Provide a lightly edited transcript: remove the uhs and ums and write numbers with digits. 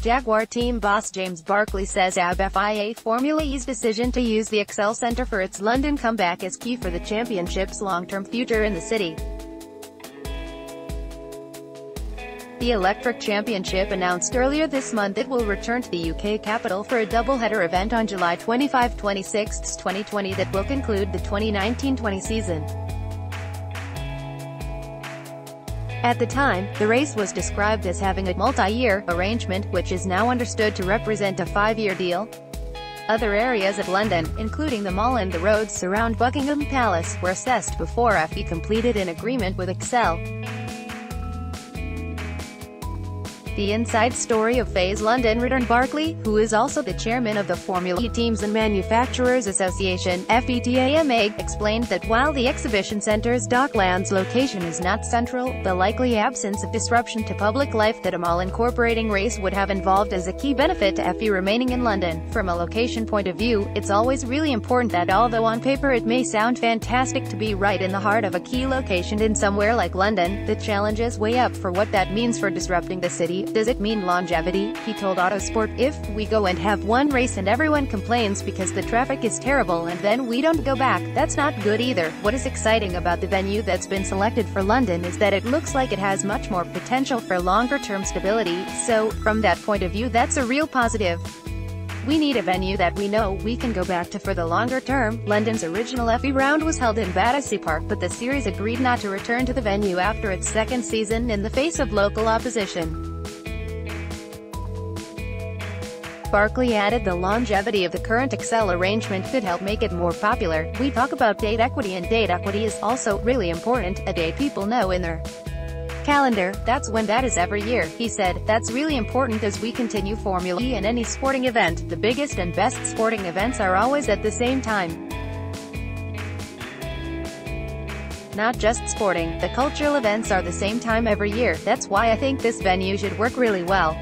Jaguar team boss James Barclay says ABB FIA Formula E's decision to use the ExCeL Centre for its London comeback is key for the championship's long-term future in the city. The Electric Championship announced earlier this month it will return to the UK capital for a double-header event on July 25-26, 2020 that will conclude the 2019-20 season. At the time, the race was described as having a multi-year arrangement, which is now understood to represent a 5-year deal. Other areas of London, including the Mall and the roads surround Buckingham Palace, were assessed before FIA completed an agreement with ExCeL. The inside story of FIA's London return. Barclay, who is also the chairman of the Formula E Teams and Manufacturers Association (FETAMA), explained that while the exhibition centre's Docklands location is not central, the likely absence of disruption to public life that a mall incorporating race would have involved is a key benefit to FIA remaining in London. From a location point of view, it's always really important that although on paper it may sound fantastic to be right in the heart of a key location in somewhere like London, the challenges weigh up for what that means for disrupting the city. Does it mean longevity? He told Autosport, "If we go and have one race and everyone complains because the traffic is terrible and then we don't go back, that's not good either." What is exciting about the venue that's been selected for London is that it looks like it has much more potential for longer-term stability, so, from that point of view, that's a real positive. We need a venue that we know we can go back to for the longer term. London's original FIA round was held in Battersea Park, but the series agreed not to return to the venue after its second season in the face of local opposition. Barclay added the longevity of the current ExCeL arrangement could help make it more popular. "We talk about date equity, and date equity is also really important, a date people know in their calendar. That's when that is every year," he said. "That's really important as we continue Formula E in any sporting event. The biggest and best sporting events are always at the same time. Not just sporting, the cultural events are the same time every year. That's why I think this venue should work really well."